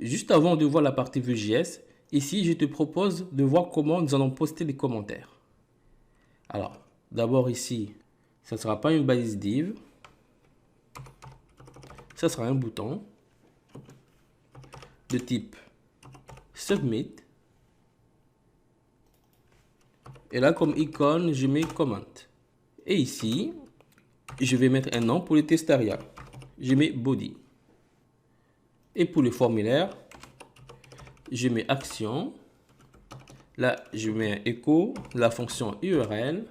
juste avant de voir la partie Vue.js, ici, je te propose de voir comment nous allons poster des commentaires. Alors, d'abord ici, ça ne sera pas une balise div. Ça sera un bouton de type Submit. Et là, comme icône, je mets Comment. Et ici, je vais mettre un nom pour le testariat. Je mets Body. Et pour le formulaire, je mets Action. Là, je mets un écho, la fonction URL.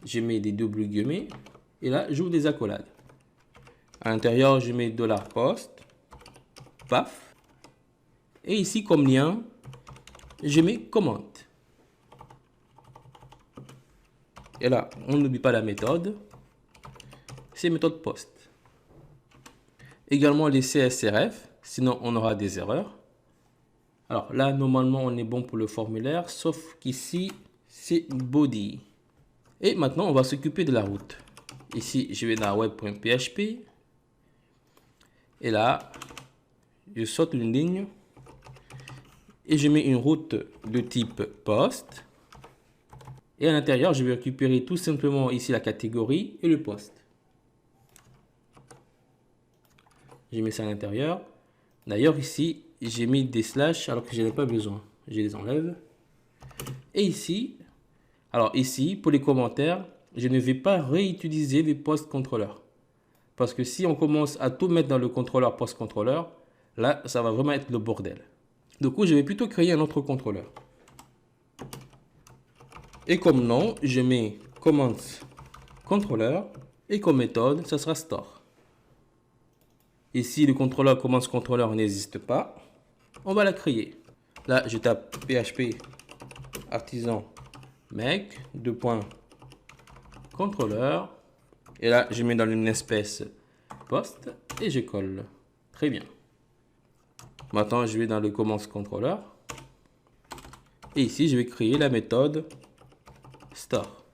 Je mets des doubles guillemets. Et là, j'ouvre des accolades. À l'intérieur, je mets $post. Paf. Et ici, comme lien, je mets Comment. Et là, on n'oublie pas la méthode. C'est méthode post. Également les CSRF, sinon on aura des erreurs. Alors là, normalement, on est bon pour le formulaire, sauf qu'ici, c'est body. Et maintenant, on va s'occuper de la route. Ici, je vais dans web.php. Et là, je saute une ligne. Et je mets une route de type post. Et à l'intérieur, je vais récupérer tout simplement ici la catégorie et le post. Je mets ça à l'intérieur. D'ailleurs, ici, j'ai mis des slash alors que je n'ai pas besoin. Je les enlève. Et ici, alors ici, pour les commentaires, je ne vais pas réutiliser les post contrôleurs. Parce que si on commence à tout mettre dans le contrôleur post contrôleur, là, ça va vraiment être le bordel. Du coup, je vais plutôt créer un autre contrôleur. Et comme nom, je mets commence contrôleur. Et comme méthode, ça sera store. Ici, le contrôleur commence contrôleur n'existe pas. On va la créer. Là, je tape PHP artisan make contrôleur. Et là, je mets dans une espèce post et je colle. Très bien. Maintenant, je vais dans le commence contrôleur. Et ici, je vais créer la méthode store.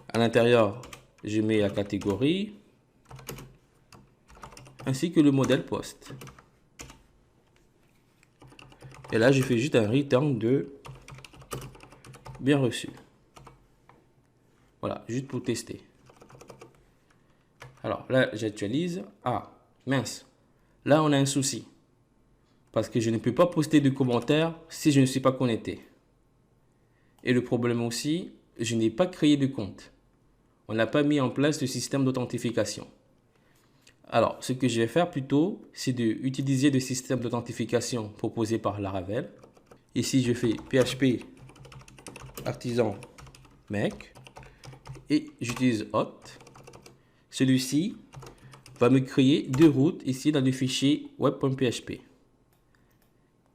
À l'intérieur, je mets la catégorie ainsi que le modèle post. Et là, je fais juste un return de bien reçu. Voilà, juste pour tester. Alors là, j'actualise. Ah, mince. Là, on a un souci. Parce que je ne peux pas poster de commentaires si je ne suis pas connecté. Et le problème aussi, je n'ai pas créé de compte. On n'a pas mis en place le système d'authentification. Alors, ce que je vais faire plutôt, c'est d'utiliser le système d'authentification proposé par Laravel. Ici, je fais PHP artisan make et j'utilise hot. Celui-ci va me créer deux routes ici dans le fichier web.php.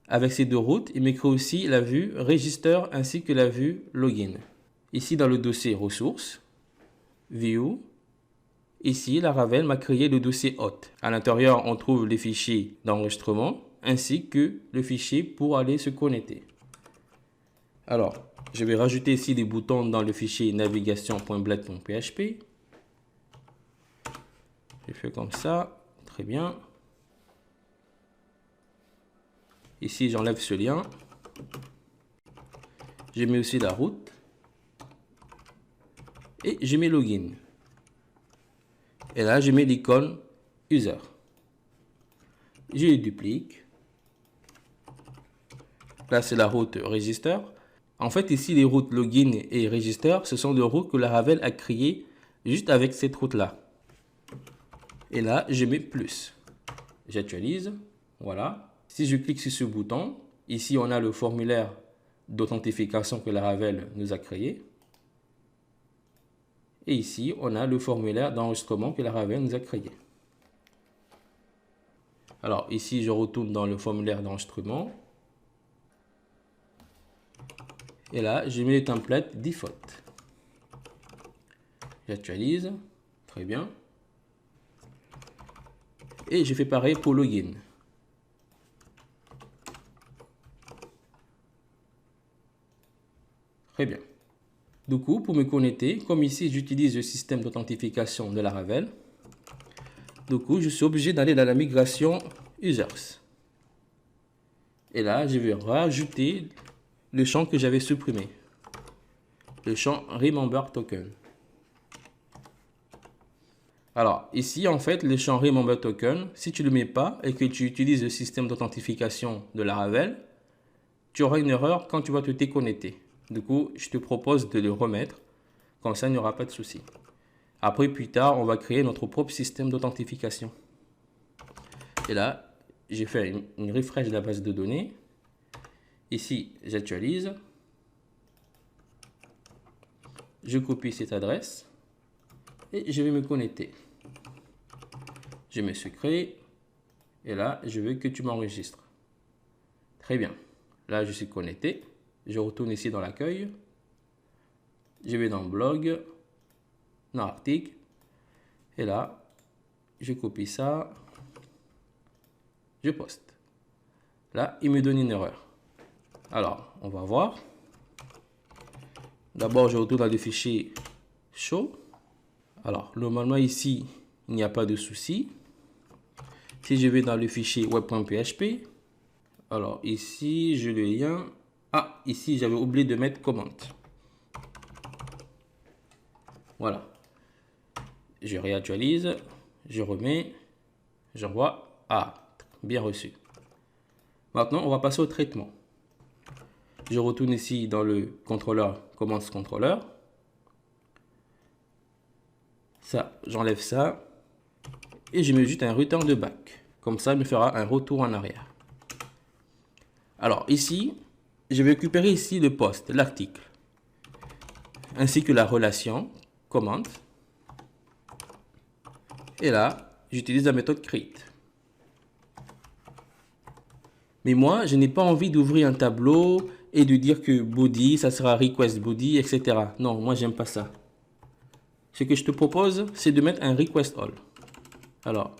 Avec ces deux routes, il me crée aussi la vue register ainsi que la vue login. Ici, dans le dossier ressources, view. Ici, Laravel m'a créé le dossier hôte. À l'intérieur, on trouve les fichiers d'enregistrement ainsi que le fichier pour aller se connecter. Alors, je vais rajouter ici des boutons dans le fichier navigation.blade.php. Je fais comme ça. Très bien. Ici, j'enlève ce lien. Je mets aussi la route. Et je mets login. Et là, je mets l'icône user. Je le duplique. Là, c'est la route register. En fait, ici, les routes login et register, ce sont des routes que Laravel a créées juste avec cette route-là. Et là, je mets plus. J'actualise. Voilà. Si je clique sur ce bouton, ici, on a le formulaire d'authentification que Laravel nous a créé. Et ici, on a le formulaire d'enregistrement que Laravel nous a créé. Alors ici, je retourne dans le formulaire d'enregistrement. Et là, je mets le template default. J'actualise. Très bien. Et je fais pareil pour login. Très bien. Du coup, pour me connecter, comme ici, j'utilise le système d'authentification de Laravel. Du coup, je suis obligé d'aller dans la migration users. Et là, je vais rajouter le champ que j'avais supprimé. Le champ Remember Token. Alors, ici, en fait, le champ Remember Token, si tu ne le mets pas et que tu utilises le système d'authentification de Laravel, tu auras une erreur quand tu vas te déconnecter. Du coup, je te propose de le remettre. Comme ça, il n'y aura pas de souci. Après, plus tard, on va créer notre propre système d'authentification. Et là, j'ai fait une refresh de la base de données. Ici, j'actualise. Je copie cette adresse. Et je vais me connecter. Je mets secret. Et là, je veux que tu m'enregistres. Très bien. Là, je suis connecté. Je retourne ici dans l'accueil. Je vais dans blog, dans article. Et là, je copie ça. Je poste. Là, il me donne une erreur. Alors, on va voir. D'abord, je retourne dans le fichier show. Alors, normalement, ici, il n'y a pas de souci. Si je vais dans le fichier web.php, alors ici, je le lien. Ah, ici, j'avais oublié de mettre comment. Voilà. Je réactualise, je remets, j'envoie. Ah, bien reçu. Maintenant, on va passer au traitement. Je retourne ici dans le contrôleur, commandes contrôleur. Ça, j'enlève ça. Et je mets juste un return de back. Comme ça, il me fera un retour en arrière. Alors ici, je vais récupérer ici le post, l'article, ainsi que la relation, commande. Et là, j'utilise la méthode create. Mais moi, je n'ai pas envie d'ouvrir un tableau et de dire que body, ça sera request body, etc. Non, moi, j'aime pas ça. Ce que je te propose, c'est de mettre un request all. Alors,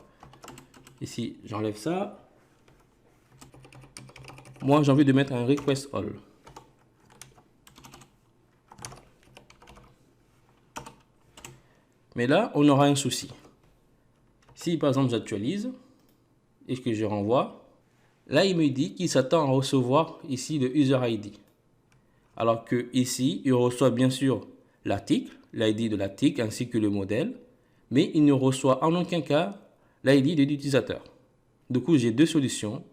ici, j'enlève ça. Moi, j'ai envie de mettre un request all. Mais là, on aura un souci. Si, par exemple, j'actualise et que je renvoie, là, il me dit qu'il s'attend à recevoir ici le user ID. Alors que ici, il reçoit bien sûr l'article, l'ID de l'article ainsi que le modèle, mais il ne reçoit en aucun cas l'ID de l'utilisateur. Du coup, j'ai deux solutions.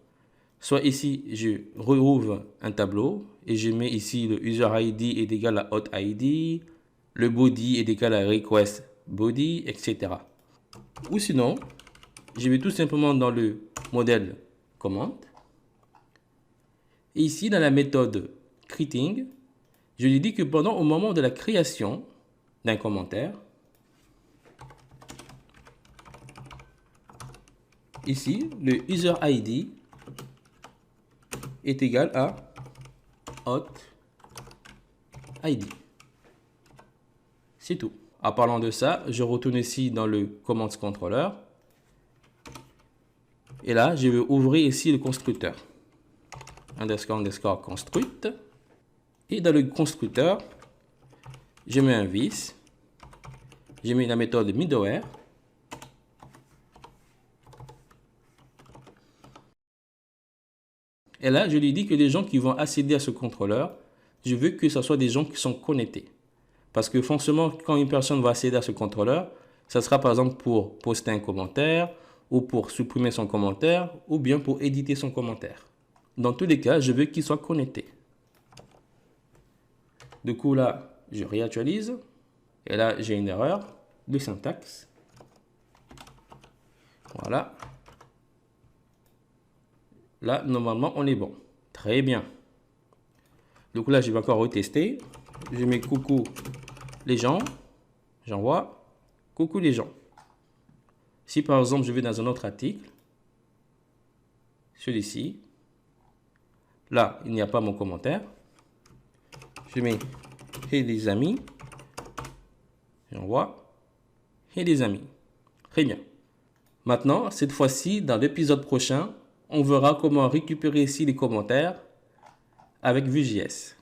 Soit ici, je rouvre un tableau et je mets ici le user ID est égal à hot ID, le body est égal à request body, etc. Ou sinon, je vais tout simplement dans le modèle commande. Et ici, dans la méthode creating, je lui dis que au moment de la création d'un commentaire, ici, le user ID est égal à hot ID. C'est tout. En parlant de ça, je retourne ici dans le commands controller. Et là, je vais ouvrir ici le constructeur. Underscore construct. Et dans le constructeur, je mets un vis. Je mets la méthode middleware. Et là, je lui dis que les gens qui vont accéder à ce contrôleur, je veux que ce soit des gens qui sont connectés. Parce que forcément, quand une personne va accéder à ce contrôleur, ça sera par exemple pour poster un commentaire, ou pour supprimer son commentaire, ou bien pour éditer son commentaire. Dans tous les cas, je veux qu'il soit connecté. Du coup, là, je réactualise. Et là, j'ai une erreur de syntaxe. Voilà. Là, normalement, on est bon. Très bien. Donc là, je vais encore retester. Je mets coucou les gens. J'envoie coucou les gens. Si par exemple, je vais dans un autre article, celui-ci, là, il n'y a pas mon commentaire. Je mets hey les amis. J'envoie hey les amis. Très bien. Maintenant, cette fois-ci, dans l'épisode prochain, on verra comment récupérer ici les commentaires avec Vue.js.